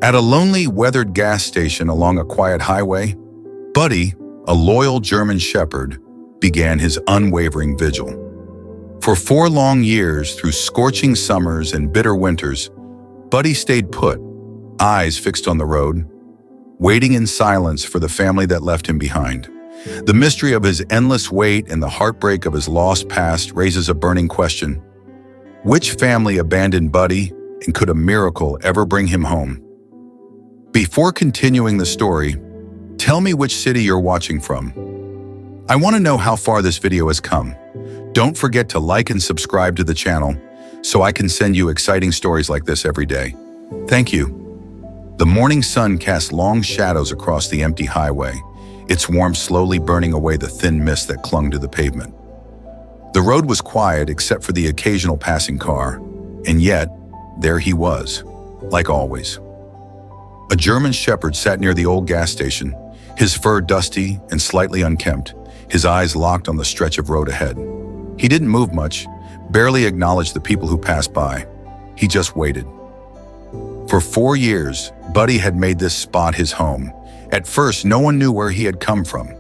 At a lonely, weathered gas station along a quiet highway, Buddy, a loyal German shepherd, began his unwavering vigil. For 4 long years, through scorching summers and bitter winters, Buddy stayed put, eyes fixed on the road, waiting in silence for the family that left him behind. The mystery of his endless wait and the heartbreak of his lost past raises a burning question. Which family abandoned Buddy, and could a miracle ever bring him home? Before continuing the story, tell me which city you're watching from. I want to know how far this video has come. Don't forget to like and subscribe to the channel so I can send you exciting stories like this every day. Thank you. The morning sun cast long shadows across the empty highway, its warmth slowly burning away the thin mist that clung to the pavement. The road was quiet except for the occasional passing car, and yet, there he was, like always. A German shepherd sat near the old gas station, his fur dusty and slightly unkempt, his eyes locked on the stretch of road ahead. He didn't move much, barely acknowledged the people who passed by. He just waited. For 4 years, Buddy had made this spot his home. At first, no one knew where he had come from.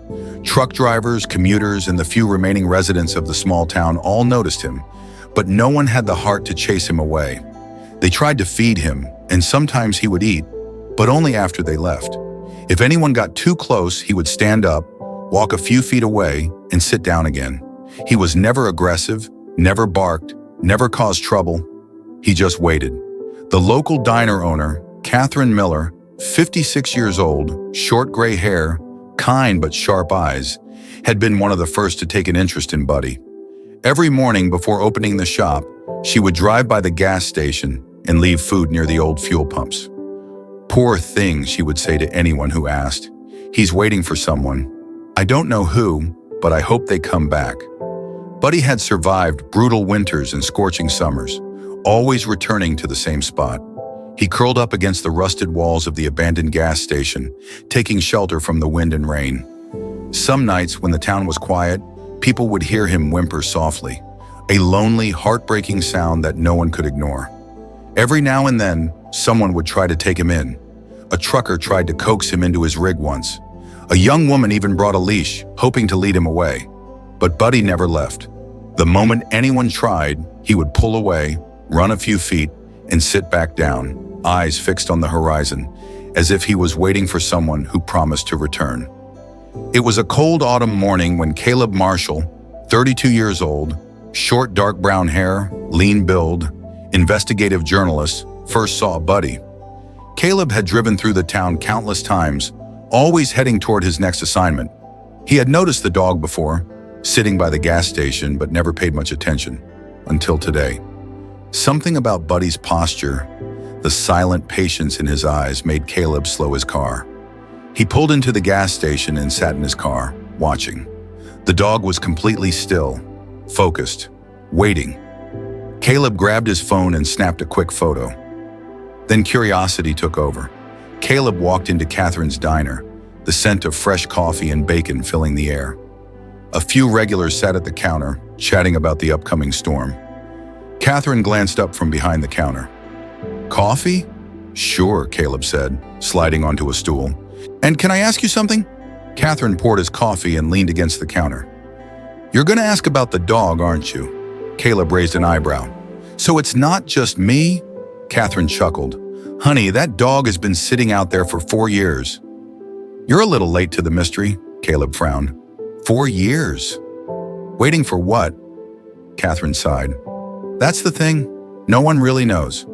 Truck drivers, commuters, and the few remaining residents of the small town all noticed him, but no one had the heart to chase him away. They tried to feed him, and sometimes he would eat, but only after they left. If anyone got too close, he would stand up, walk a few feet away, and sit down again. He was never aggressive, never barked, never caused trouble. He just waited. The local diner owner, Catherine Miller, 56 years old, short gray hair, kind but sharp eyes, had been one of the first to take an interest in Buddy. Every morning before opening the shop, she would drive by the gas station and leave food near the old fuel pumps. "Poor thing," she would say to anyone who asked. "He's waiting for someone. I don't know who, but I hope they come back." Buddy had survived brutal winters and scorching summers, always returning to the same spot. He curled up against the rusted walls of the abandoned gas station, taking shelter from the wind and rain. Some nights, when the town was quiet, people would hear him whimper softly, a lonely, heartbreaking sound that no one could ignore. Every now and then, someone would try to take him in. A trucker tried to coax him into his rig once. A young woman even brought a leash, hoping to lead him away. But Buddy never left. The moment anyone tried, he would pull away, run a few feet, and sit back down, eyes fixed on the horizon, as if he was waiting for someone who promised to return. It was a cold autumn morning when Caleb Marshall, 32 years old, short dark brown hair, lean build, investigative journalist, first saw Buddy. Caleb had driven through the town countless times, always heading toward his next assignment. He had noticed the dog before, sitting by the gas station, but never paid much attention, until today. Something about Buddy's posture, the silent patience in his eyes, made Caleb slow his car. He pulled into the gas station and sat in his car, watching. The dog was completely still, focused, waiting. Caleb grabbed his phone and snapped a quick photo. Then curiosity took over. Caleb walked into Catherine's diner, the scent of fresh coffee and bacon filling the air. A few regulars sat at the counter, chatting about the upcoming storm. Catherine glanced up from behind the counter. "Coffee?" "Sure," Caleb said, sliding onto a stool. "And can I ask you something?" Catherine poured his coffee and leaned against the counter. "You're going to ask about the dog, aren't you?" Caleb raised an eyebrow. "So it's not just me?" Catherine chuckled. "Honey, that dog has been sitting out there for 4 years." "You're a little late to the mystery," Caleb frowned. 4 years? Waiting for what? Catherine sighed. "That's the thing. No one really knows."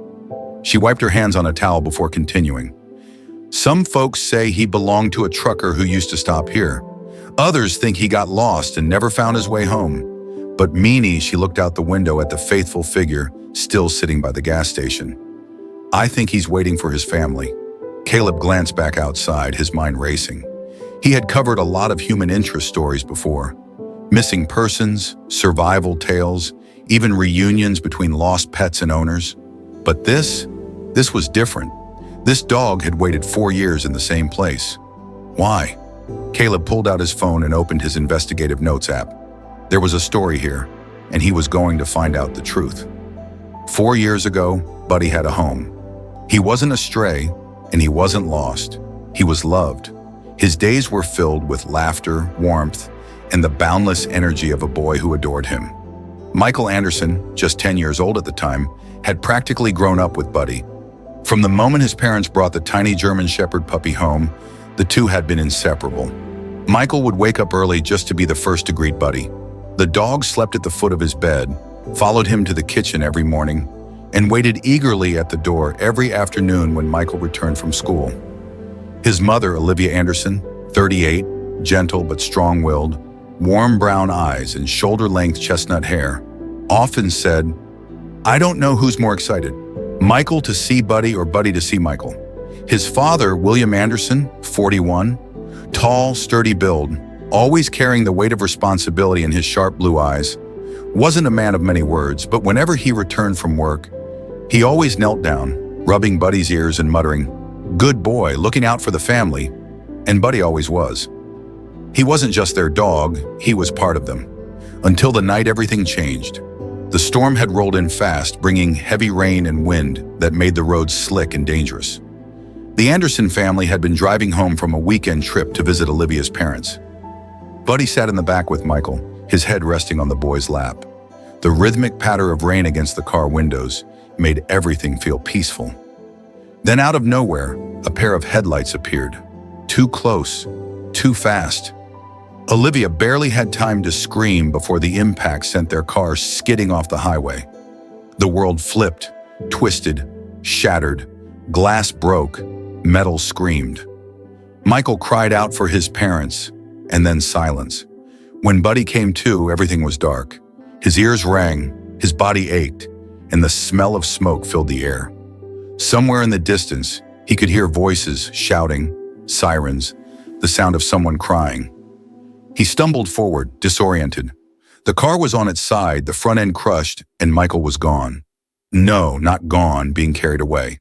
She wiped her hands on a towel before continuing. "Some folks say he belonged to a trucker who used to stop here. Others think he got lost and never found his way home. But Meanie," she looked out the window at the faithful figure still sitting by the gas station. "I think he's waiting for his family." Caleb glanced back outside, his mind racing. He had covered a lot of human interest stories before. Missing persons, survival tales, even reunions between lost pets and owners. But this was different. This dog had waited 4 years in the same place. Why? Caleb pulled out his phone and opened his investigative notes app. There was a story here, and he was going to find out the truth. 4 years ago, Buddy had a home. He wasn't a stray, And he wasn't lost. He was loved. His days were filled with laughter, warmth, and the boundless energy of a boy who adored him. Michael Anderson, just 10 years old at the time, had practically grown up with Buddy. From the moment his parents brought the tiny German Shepherd puppy home, the two had been inseparable. Michael would wake up early just to be the first to greet Buddy. The dog slept at the foot of his bed, followed him to the kitchen every morning, and waited eagerly at the door every afternoon when Michael returned from school. His mother, Olivia Anderson, 38, gentle but strong-willed, warm brown eyes and shoulder-length chestnut hair, often said, "I don't know who's more excited, Michael to see Buddy or Buddy to see Michael." His father, William Anderson, 41, tall, sturdy build, always carrying the weight of responsibility in his sharp blue eyes, wasn't a man of many words, but whenever he returned from work, he always knelt down, rubbing Buddy's ears and muttering, "Good boy, looking out for the family," and Buddy always was. He wasn't just their dog, he was part of them. Until the night everything changed. The storm had rolled in fast, bringing heavy rain and wind that made the roads slick and dangerous. The Anderson family had been driving home from a weekend trip to visit Olivia's parents. Buddy sat in the back with Michael, his head resting on the boy's lap. The rhythmic patter of rain against the car windows made everything feel peaceful. Then out of nowhere, a pair of headlights appeared. Too close, too fast. Olivia barely had time to scream before the impact sent their car skidding off the highway. The world flipped, twisted, shattered. Glass broke, metal screamed. Michael cried out for his parents, and then silence. When Buddy came to, everything was dark. His ears rang, his body ached, and the smell of smoke filled the air. Somewhere in the distance, he could hear voices shouting, sirens, the sound of someone crying. He stumbled forward, disoriented. The car was on its side, the front end crushed, and Michael was gone. No, not gone, being carried away.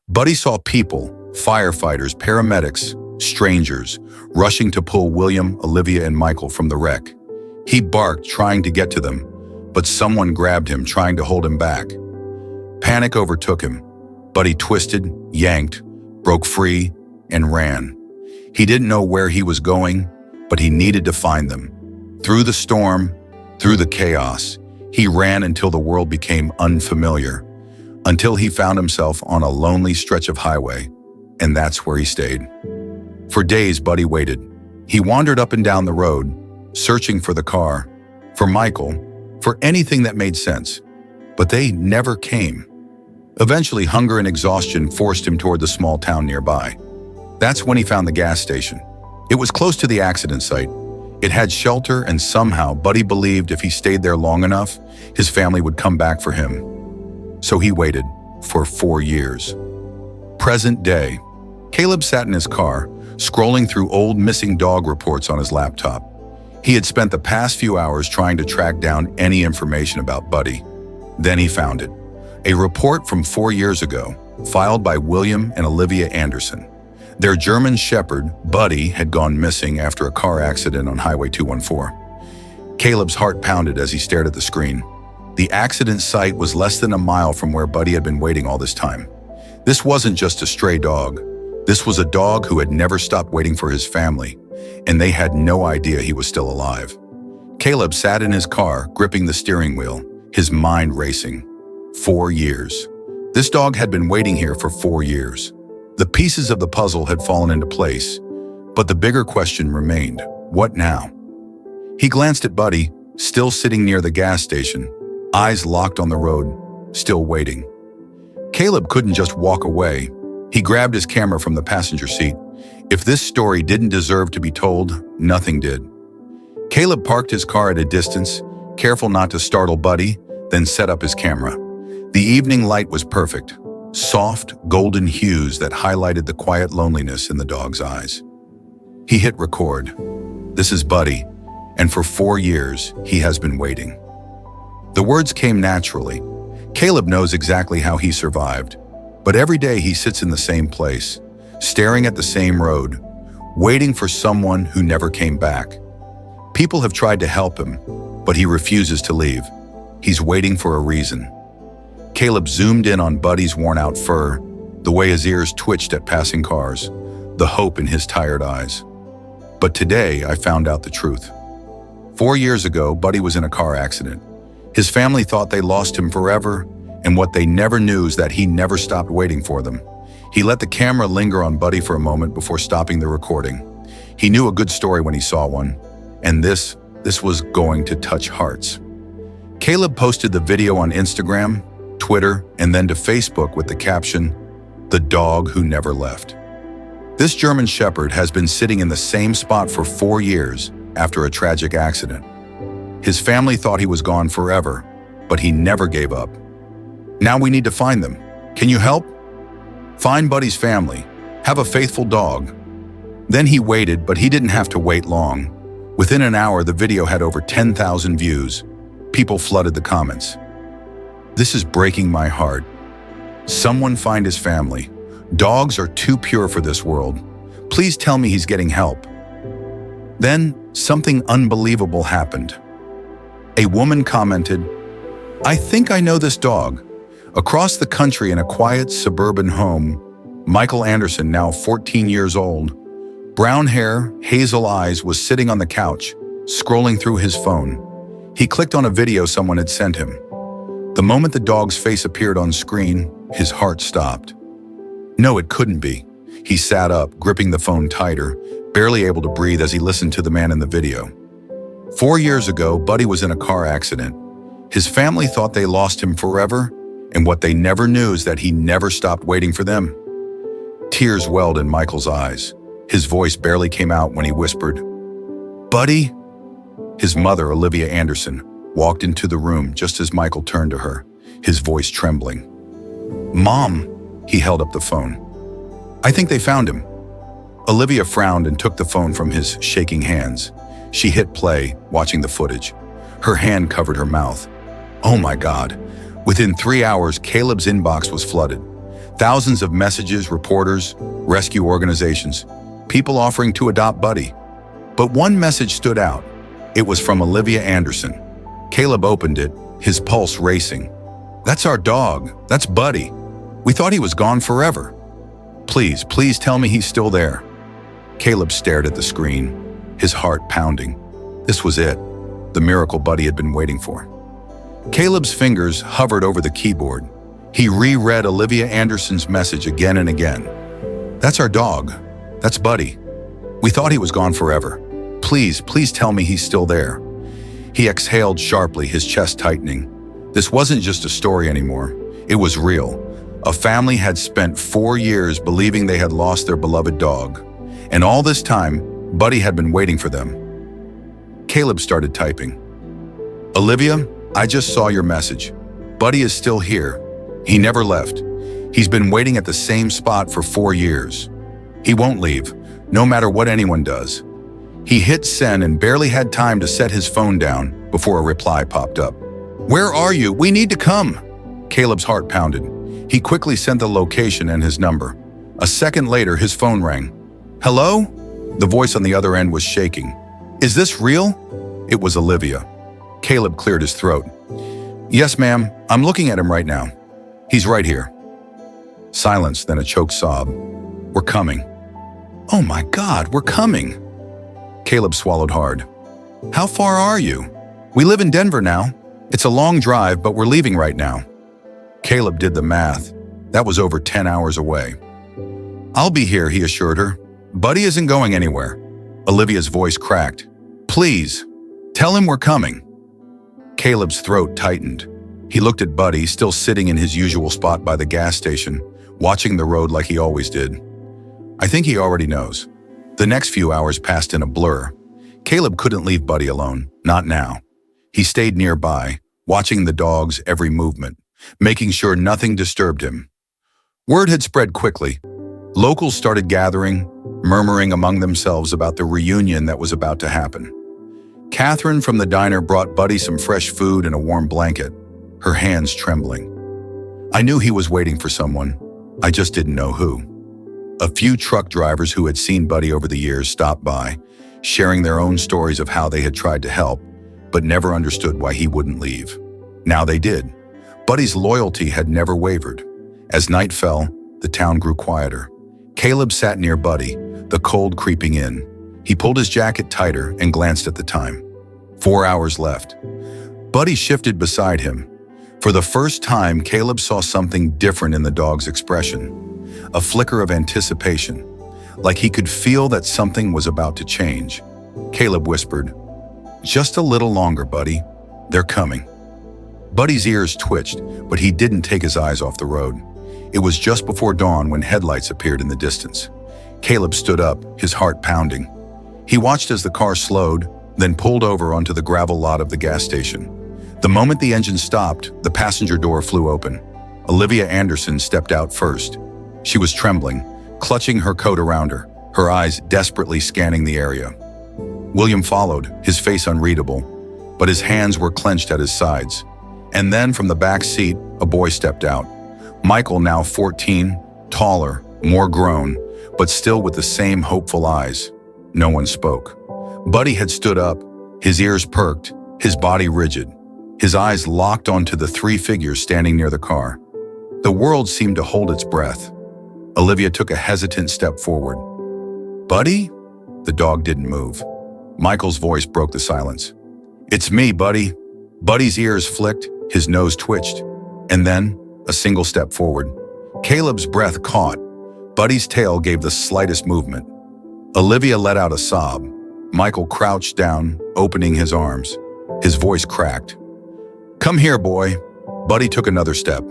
Buddy saw people, firefighters, paramedics, strangers, rushing to pull William, Olivia, and Michael from the wreck. He barked, trying to get to them, but someone grabbed him, trying to hold him back. Panic overtook him. Buddy twisted, yanked, broke free, and ran. He didn't know where he was going, but he needed to find them. Through the storm, through the chaos, he ran until the world became unfamiliar, until he found himself on a lonely stretch of highway, and that's where he stayed. For days, Buddy waited. He wandered up and down the road, searching for the car, for Michael, for anything that made sense, but they never came. Eventually, hunger and exhaustion forced him toward the small town nearby. That's when he found the gas station. It was close to the accident site. It had shelter, and somehow Buddy believed if he stayed there long enough, his family would come back for him. So he waited for 4 years. Present day, Caleb sat in his car, scrolling through old missing dog reports on his laptop. He had spent the past few hours trying to track down any information about Buddy. Then he found it. A report from 4 years ago, filed by William and Olivia Anderson. Their German Shepherd, Buddy, had gone missing after a car accident on Highway 214. Caleb's heart pounded as he stared at the screen. The accident site was less than a mile from where Buddy had been waiting all this time. This wasn't just a stray dog. This was a dog who had never stopped waiting for his family, and they had no idea he was still alive. Caleb sat in his car, gripping the steering wheel, his mind racing. 4 years. This dog had been waiting here for 4 years. The pieces of the puzzle had fallen into place, but the bigger question remained: what now? He glanced at Buddy, still sitting near the gas station, eyes locked on the road, still waiting. Caleb couldn't just walk away. He grabbed his camera from the passenger seat. If this story didn't deserve to be told, nothing did. Caleb parked his car at a distance, careful not to startle Buddy, then set up his camera. The evening light was perfect, soft, golden hues that highlighted the quiet loneliness in the dog's eyes. He hit record. This is Buddy, and for 4 years, he has been waiting. The words came naturally. Caleb knows exactly how he survived, but every day he sits in the same place, staring at the same road, waiting for someone who never came back. People have tried to help him, but he refuses to leave. He's waiting for a reason. Caleb zoomed in on Buddy's worn-out fur, the way his ears twitched at passing cars, the hope in his tired eyes. But today, I found out the truth. 4 years ago, Buddy was in a car accident. His family thought they lost him forever, and what they never knew is that he never stopped waiting for them. He let the camera linger on Buddy for a moment before stopping the recording. He knew a good story when he saw one, and this was going to touch hearts. Caleb posted the video on Instagram, Twitter, and then to Facebook with the caption, "The dog who never left." This German Shepherd has been sitting in the same spot for 4 years after a tragic accident. His family thought he was gone forever, but he never gave up. Now we need to find them. Can you help? Find Buddy's family. Have a faithful dog. Then he waited, but he didn't have to wait long. Within an hour, the video had over 10,000 views. People flooded the comments. "This is breaking my heart. Someone find his family. Dogs are too pure for this world. Please tell me he's getting help." Then, something unbelievable happened. A woman commented, "I think I know this dog." Across the country in a quiet suburban home, Michael Anderson, now 14 years old, brown hair, hazel eyes, was sitting on the couch, scrolling through his phone. He clicked on a video someone had sent him. The moment the dog's face appeared on screen, his heart stopped. No, it couldn't be. He sat up, gripping the phone tighter, barely able to breathe as he listened to the man in the video. 4 years ago, Buddy was in a car accident. His family thought they lost him forever, and what they never knew is that he never stopped waiting for them. Tears welled in Michael's eyes. His voice barely came out when he whispered, "Buddy?" His mother, Olivia Anderson, walked into the room just as Michael turned to her, his voice trembling. "Mom," he held up the phone. "I think they found him." Olivia frowned and took the phone from his shaking hands. She hit play, watching the footage. Her hand covered her mouth. Oh my God. Within 3 hours, Caleb's inbox was flooded. Thousands of messages, reporters, rescue organizations, people offering to adopt Buddy. But one message stood out. It was from Olivia Anderson. Caleb opened it, his pulse racing. "That's our dog. That's Buddy. We thought he was gone forever. Please tell me he's still there." Caleb stared at the screen, his heart pounding. This was it, the miracle Buddy had been waiting for. Caleb's fingers hovered over the keyboard. He reread Olivia Anderson's message again and again. "That's our dog. That's Buddy. We thought he was gone forever. Please tell me he's still there." He exhaled sharply, his chest tightening. This wasn't just a story anymore. It was real. A family had spent 4 years believing they had lost their beloved dog. And all this time, Buddy had been waiting for them. Caleb started typing. "Olivia, I just saw your message. Buddy is still here. He never left. He's been waiting at the same spot for 4 years. He won't leave, no matter what anyone does." He hit send and barely had time to set his phone down before a reply popped up. "Where are you? We need to come." Caleb's heart pounded. He quickly sent the location and his number. A second later, his phone rang. "Hello?" The voice on the other end was shaking. "Is this real?" It was Olivia. Caleb cleared his throat. "Yes, ma'am. I'm looking at him right now. He's right here." Silence, then a choked sob. "We're coming." "Oh my God, we're coming." Caleb swallowed hard. "How far are you?" "We live in Denver now. It's a long drive, but we're leaving right now." Caleb did the math. That was over 10 hours away. "I'll be here," he assured her. "Buddy isn't going anywhere." Olivia's voice cracked. "Please, tell him we're coming." Caleb's throat tightened. He looked at Buddy, still sitting in his usual spot by the gas station, watching the road like he always did. I think he already knows. The next few hours passed in a blur. Caleb couldn't leave Buddy alone, not now. He stayed nearby, watching the dog's every movement, making sure nothing disturbed him. Word had spread quickly. Locals started gathering, murmuring among themselves about the reunion that was about to happen. Catherine from the diner brought Buddy some fresh food and a warm blanket, her hands trembling. I knew he was waiting for someone. I just didn't know who. A few truck drivers who had seen Buddy over the years stopped by, sharing their own stories of how they had tried to help, but never understood why he wouldn't leave. Now they did. Buddy's loyalty had never wavered. As night fell, The town grew quieter. Caleb sat near Buddy, the cold creeping in. He pulled his jacket tighter and glanced at the time. 4 hours left. Buddy shifted beside him. For the first time, Caleb saw something different in the dog's expression. A flicker of anticipation, like he could feel that something was about to change. Caleb whispered, "Just a little longer, Buddy. They're coming." Buddy's ears twitched, but he didn't take his eyes off the road. It was just before dawn when headlights appeared in the distance. Caleb stood up, his heart pounding. He watched as the car slowed, then pulled over onto the gravel lot of the gas station. The moment the engine stopped, the passenger door flew open. Olivia Anderson stepped out first. She was trembling, clutching her coat around her eyes desperately scanning the area. William followed, his face unreadable, but his hands were clenched at his sides. And then from the back seat, a boy stepped out. Michael, now 14, taller, more grown, but still with the same hopeful eyes. No one spoke. Buddy had stood up, his ears perked, his body rigid. His eyes locked onto the three figures standing near the car. The world seemed to hold its breath. Olivia took a hesitant step forward. "Buddy?" The dog didn't move. Michael's voice broke the silence. "It's me, Buddy." Buddy's ears flicked, his nose twitched, and then a single step forward. Caleb's breath caught. Buddy's tail gave the slightest movement. Olivia let out a sob. Michael crouched down, opening his arms. His voice cracked. "Come here, boy." Buddy took another step,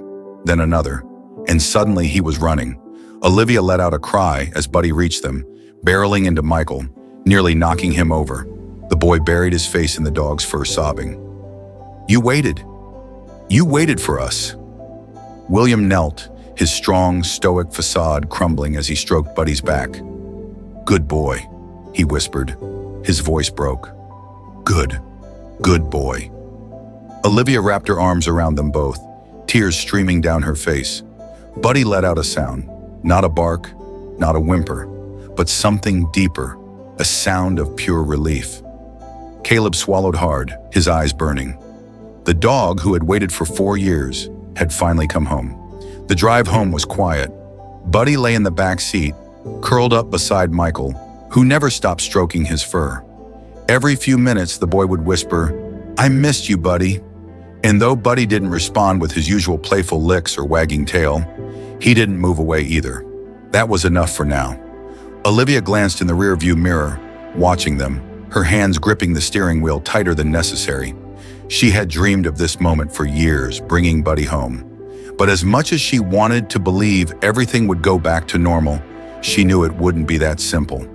then another, and suddenly he was running. Olivia let out a cry as Buddy reached them, barreling into Michael, nearly knocking him over. The boy buried his face in the dog's fur, sobbing. "You waited. You waited for us." William knelt, his strong, stoic facade crumbling as he stroked Buddy's back. "Good boy," he whispered. His voice broke. Good boy." Olivia wrapped her arms around them both, tears streaming down her face. Buddy let out a sound, not a bark, not a whimper, but something deeper, a sound of pure relief. Caleb swallowed hard, his eyes burning. The dog, who had waited for 4 years, had finally come home. The drive home was quiet. Buddy lay in the back seat, curled up beside Michael, who never stopped stroking his fur. Every few minutes, the boy would whisper, "I missed you, Buddy." And though Buddy didn't respond with his usual playful licks or wagging tail, he didn't move away either. That was enough for now. Olivia glanced in the rearview mirror, watching them, her hands gripping the steering wheel tighter than necessary. She had dreamed of this moment for years, bringing Buddy home. But as much as she wanted to believe everything would go back to normal, she knew it wouldn't be that simple.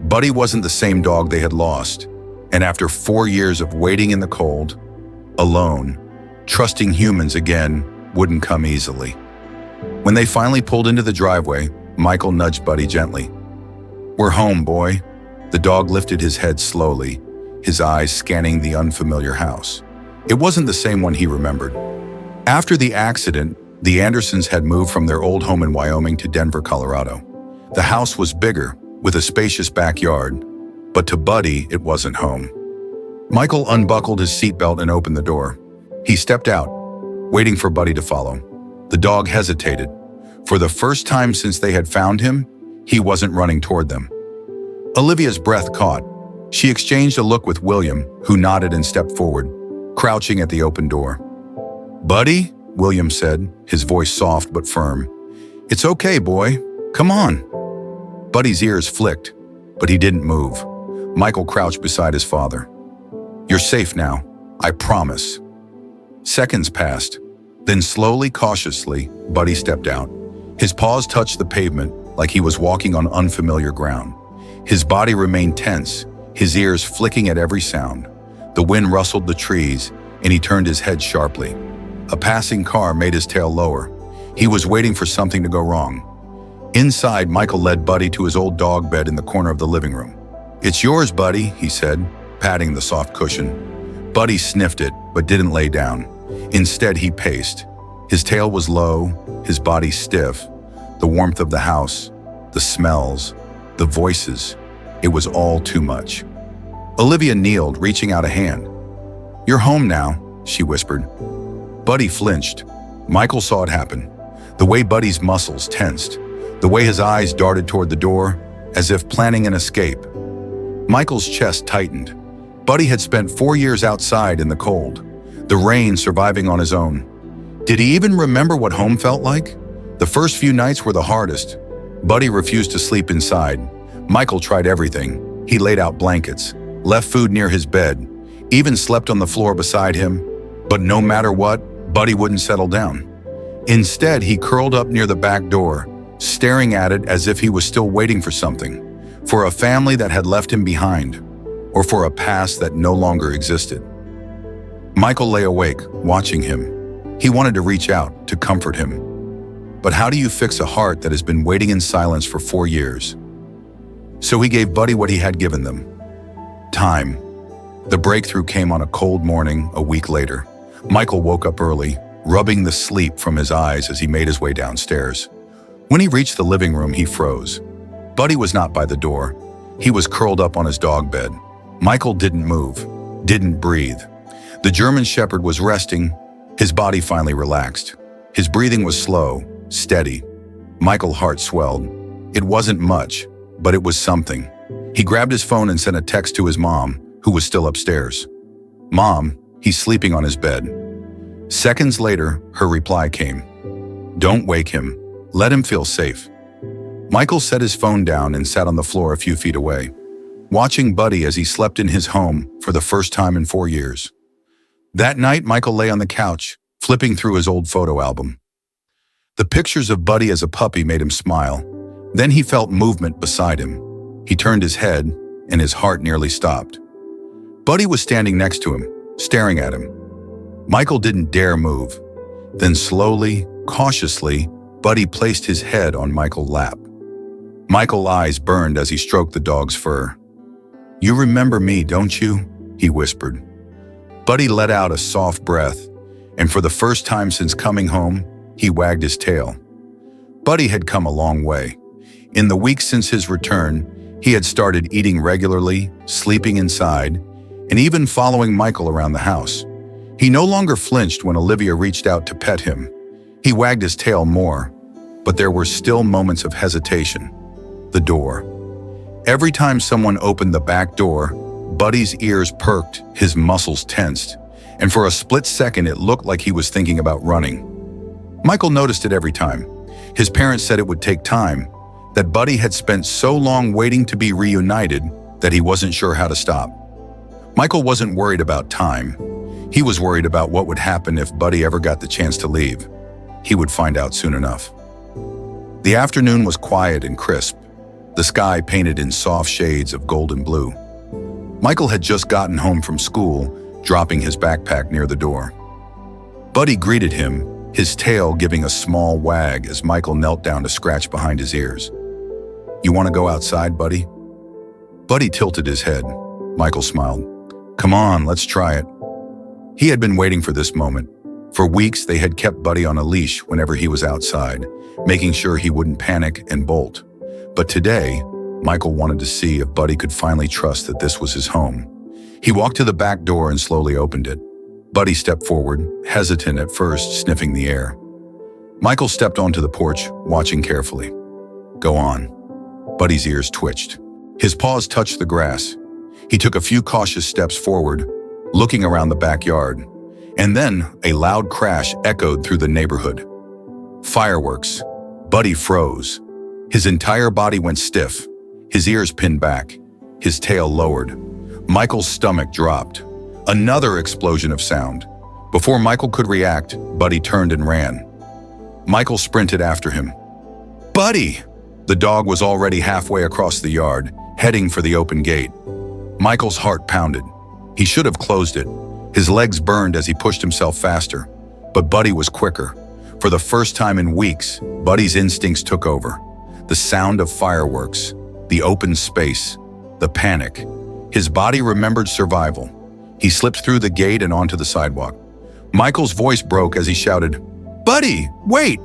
Buddy wasn't the same dog they had lost, and after 4 years of waiting in the cold, alone, trusting humans again wouldn't come easily. When they finally pulled into the driveway, Michael nudged Buddy gently. "We're home, boy." The dog lifted his head slowly, his eyes scanning the unfamiliar house. It wasn't the same one he remembered. After the accident, the Andersons had moved from their old home in Wyoming to Denver, Colorado. The house was bigger, with a spacious backyard, but to Buddy, it wasn't home. Michael unbuckled his seatbelt and opened the door. He stepped out, waiting for Buddy to follow. The dog hesitated. For the first time since they had found him, he wasn't running toward them. Olivia's breath caught. She exchanged a look with William, who nodded and stepped forward, crouching at the open door. "Buddy?" William said, his voice soft but firm. "It's okay, boy. Come on." Buddy's ears flicked, but he didn't move. Michael crouched beside his father. "You're safe now, I promise." Seconds passed. Then slowly, cautiously, Buddy stepped out. His paws touched the pavement like he was walking on unfamiliar ground. His body remained tense, his ears flicking at every sound. The wind rustled the trees, and he turned his head sharply. A passing car made his tail lower. He was waiting for something to go wrong. Inside, Michael led Buddy to his old dog bed in the corner of the living room. "It's yours, Buddy," he said, patting the soft cushion. Buddy sniffed it, but didn't lay down. Instead, he paced. His tail was low, his body stiff. The warmth of the house, the smells, the voices, it was all too much. Olivia kneeled, reaching out a hand. "You're home now," she whispered. Buddy flinched. Michael saw it happen. The way Buddy's muscles tensed, the way his eyes darted toward the door, as if planning an escape. Michael's chest tightened. Buddy had spent 4 years outside in the cold, the rain, surviving on his own. Did he even remember what home felt like? The first few nights were the hardest. Buddy refused to sleep inside. Michael tried everything. He laid out blankets, left food near his bed, even slept on the floor beside him. But no matter what, Buddy wouldn't settle down. Instead, he curled up near the back door, staring at it as if he was still waiting for something, for a family that had left him behind, or for a past that no longer existed. Michael lay awake, watching him. He wanted to reach out, to comfort him. But how do you fix a heart that has been waiting in silence for 4 years? So he gave Buddy what he had given them: time. The breakthrough came on a cold morning a week later. Michael woke up early, rubbing the sleep from his eyes as he made his way downstairs. When he reached the living room, he froze. Buddy was not by the door. He was curled up on his dog bed. Michael didn't move, didn't breathe. The German Shepherd was resting. His body finally relaxed. His breathing was slow, steady. Michael's heart swelled. It wasn't much, but it was something. He grabbed his phone and sent a text to his mom, who was still upstairs. "Mom, he's sleeping on his bed." Seconds later, her reply came. "Don't wake him. Let him feel safe." Michael set his phone down and sat on the floor a few feet away, watching Buddy as he slept in his home for the first time in 4 years. That night, Michael lay on the couch, flipping through his old photo album. The pictures of Buddy as a puppy made him smile. Then he felt movement beside him. He turned his head, and his heart nearly stopped. Buddy was standing next to him, staring at him. Michael didn't dare move. Then slowly, cautiously, Buddy placed his head on Michael's lap. Michael's eyes burned as he stroked the dog's fur. "You remember me, don't you?" he whispered. Buddy let out a soft breath, and for the first time since coming home, he wagged his tail. Buddy had come a long way. In the weeks since his return, he had started eating regularly, sleeping inside, and even following Michael around the house. He no longer flinched when Olivia reached out to pet him. He wagged his tail more, but there were still moments of hesitation. The door. Every time someone opened the back door, Buddy's ears perked, his muscles tensed, and for a split second it looked like he was thinking about running. Michael noticed it every time. His parents said it would take time, that Buddy had spent so long waiting to be reunited that he wasn't sure how to stop. Michael wasn't worried about time. He was worried about what would happen if Buddy ever got the chance to leave. He would find out soon enough. The afternoon was quiet and crisp, the sky painted in soft shades of golden blue. Michael had just gotten home from school, dropping his backpack near the door. Buddy greeted him, his tail giving a small wag as Michael knelt down to scratch behind his ears. "You want to go outside, Buddy?" Buddy tilted his head. Michael smiled. "Come on, let's try it." He had been waiting for this moment. For weeks, they had kept Buddy on a leash whenever he was outside, making sure he wouldn't panic and bolt. But today, Michael wanted to see if Buddy could finally trust that this was his home. He walked to the back door and slowly opened it. Buddy stepped forward, hesitant at first, sniffing the air. Michael stepped onto the porch, watching carefully. "Go on." Buddy's ears twitched. His paws touched the grass. He took a few cautious steps forward, looking around the backyard. And then a loud crash echoed through the neighborhood. Fireworks. Buddy froze. His entire body went stiff, his ears pinned back, his tail lowered. Michael's stomach dropped. Another explosion of sound. Before Michael could react, Buddy turned and ran. Michael sprinted after him. "Buddy!" The dog was already halfway across the yard, heading for the open gate. Michael's heart pounded. He should have closed it. His legs burned as he pushed himself faster. But Buddy was quicker. For the first time in weeks, Buddy's instincts took over. The sound of fireworks, the open space, the panic. His body remembered survival. He slipped through the gate and onto the sidewalk. Michael's voice broke as he shouted, "Buddy, wait!"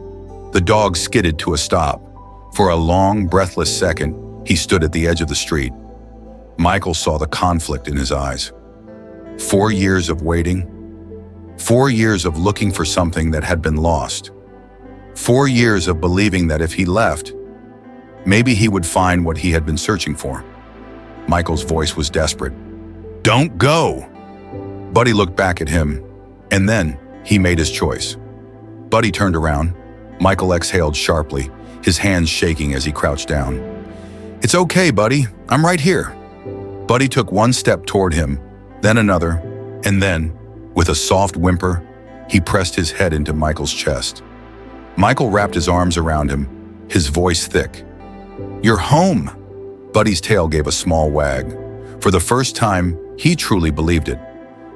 The dog skidded to a stop. For a long, breathless second, he stood at the edge of the street. Michael saw the conflict in his eyes. 4 years of waiting. 4 years of looking for something that had been lost. 4 years of believing that if he left, maybe he would find what he had been searching for. Michael's voice was desperate. "Don't go!" Buddy looked back at him, and then he made his choice. Buddy turned around. Michael exhaled sharply, his hands shaking as he crouched down. "It's okay, Buddy. I'm right here." Buddy took one step toward him, then another, and then, with a soft whimper, he pressed his head into Michael's chest. Michael wrapped his arms around him, his voice thick. "You're home!" Buddy's tail gave a small wag. For the first time, he truly believed it.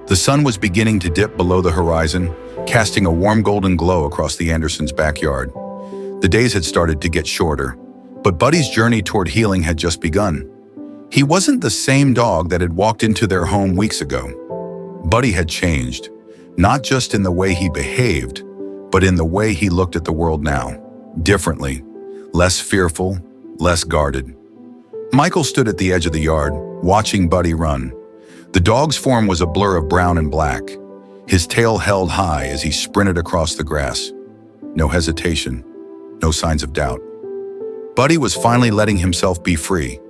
The sun was beginning to dip below the horizon, casting a warm golden glow across the Andersons' backyard. The days had started to get shorter, but Buddy's journey toward healing had just begun. He wasn't the same dog that had walked into their home weeks ago. Buddy had changed, not just in the way he behaved, but in the way he looked at the world now. Differently, less fearful, less guarded. Michael stood at the edge of the yard, watching Buddy run. The dog's form was a blur of brown and black, his tail held high as he sprinted across the grass. No hesitation, no signs of doubt. Buddy was finally letting himself be free.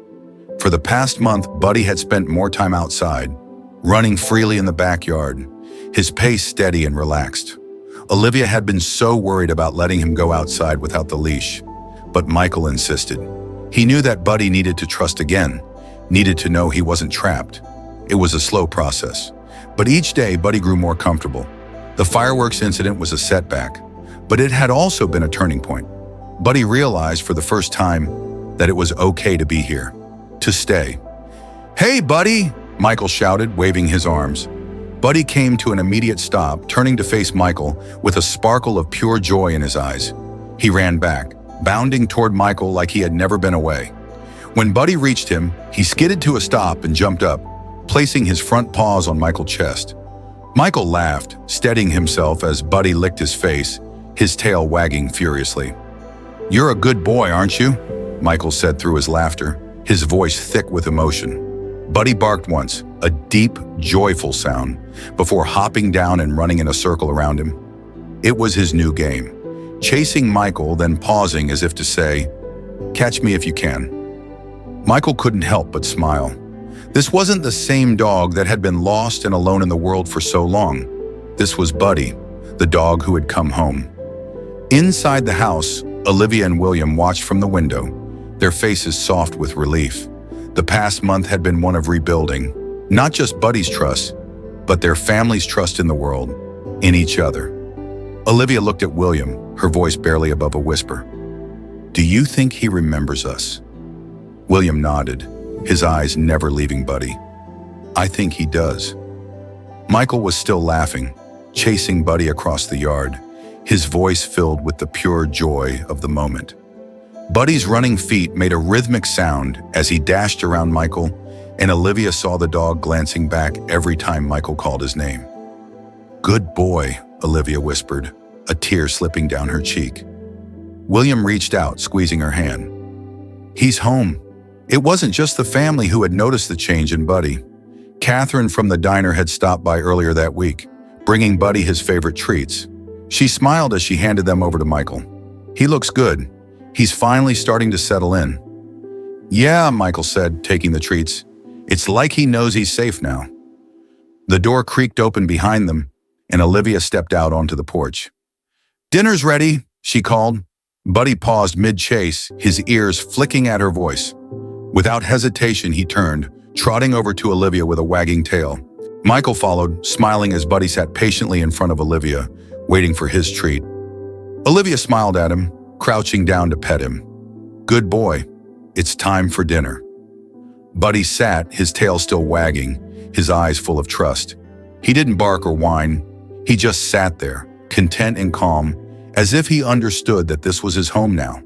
For the past month, Buddy had spent more time outside, running freely in the backyard, his pace steady and relaxed. Olivia had been so worried about letting him go outside without the leash, but Michael insisted. He knew that Buddy needed to trust again, needed to know he wasn't trapped. It was a slow process, but each day Buddy grew more comfortable. The fireworks incident was a setback, but it had also been a turning point. Buddy realized for the first time that it was okay to be here, to stay. "Hey, Buddy!" Michael shouted, waving his arms. Buddy came to an immediate stop, turning to face Michael with a sparkle of pure joy in his eyes. He ran back, bounding toward Michael like he had never been away. When Buddy reached him, he skidded to a stop and jumped up, placing his front paws on Michael's chest. Michael laughed, steadying himself as Buddy licked his face, his tail wagging furiously. "You're a good boy, aren't you?" Michael said through his laughter, his voice thick with emotion. Buddy barked once, a deep, joyful sound, before hopping down and running in a circle around him. It was his new game, chasing Michael, then pausing as if to say, "Catch me if you can." Michael couldn't help but smile. This wasn't the same dog that had been lost and alone in the world for so long. This was Buddy, the dog who had come home. Inside the house, Olivia and William watched from the window, their faces soft with relief. The past month had been one of rebuilding, not just Buddy's trust, but their family's trust in the world, in each other. Olivia looked at William, her voice barely above a whisper. "Do you think he remembers us?" William nodded, his eyes never leaving Buddy. "I think he does." Michael was still laughing, chasing Buddy across the yard, his voice filled with the pure joy of the moment. Buddy's running feet made a rhythmic sound as he dashed around Michael, and Olivia saw the dog glancing back every time Michael called his name. "Good boy," Olivia whispered, a tear slipping down her cheek. William reached out, squeezing her hand. "He's home." It wasn't just the family who had noticed the change in Buddy. Catherine from the diner had stopped by earlier that week, bringing Buddy his favorite treats. She smiled as she handed them over to Michael. "He looks good. He's finally starting to settle in." "Yeah," Michael said, taking the treats. "It's like he knows he's safe now." The door creaked open behind them, and Olivia stepped out onto the porch. "Dinner's ready," she called. Buddy paused mid-chase, his ears flicking at her voice. Without hesitation, he turned, trotting over to Olivia with a wagging tail. Michael followed, smiling as Buddy sat patiently in front of Olivia, waiting for his treat. Olivia smiled at him, crouching down to pet him. "Good boy, it's time for dinner." Buddy sat, his tail still wagging, his eyes full of trust. He didn't bark or whine. He just sat there, content and calm, as if he understood that this was his home now.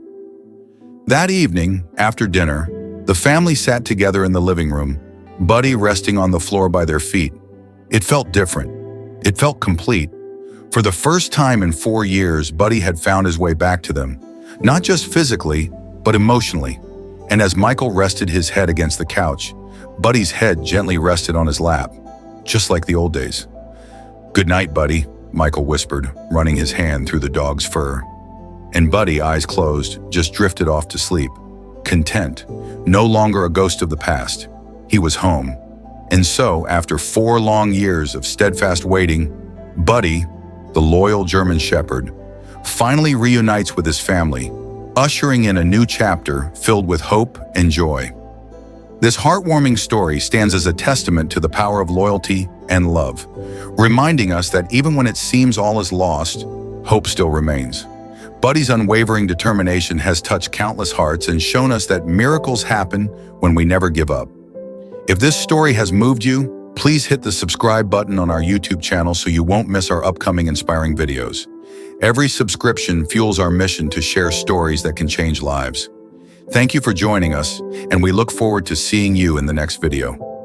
That evening, after dinner, the family sat together in the living room, Buddy resting on the floor by their feet. It felt different. It felt complete. For the first time in 4 years, Buddy had found his way back to them, not just physically, but emotionally. And as Michael rested his head against the couch, Buddy's head gently rested on his lap, just like the old days. "Good night, Buddy," Michael whispered, running his hand through the dog's fur. and Buddy, eyes closed, just drifted off to sleep. Content, no longer a ghost of the past. He was home. And so, after 4 long years of steadfast waiting, Buddy, the loyal German Shepherd, finally reunites with his family, ushering in a new chapter filled with hope and joy. This heartwarming story stands as a testament to the power of loyalty and love, reminding us that even when it seems all is lost, hope still remains. Buddy's unwavering determination has touched countless hearts and shown us that miracles happen when we never give up. If this story has moved you, please hit the subscribe button on our YouTube channel so you won't miss our upcoming inspiring videos. Every subscription fuels our mission to share stories that can change lives. Thank you for joining us, and we look forward to seeing you in the next video.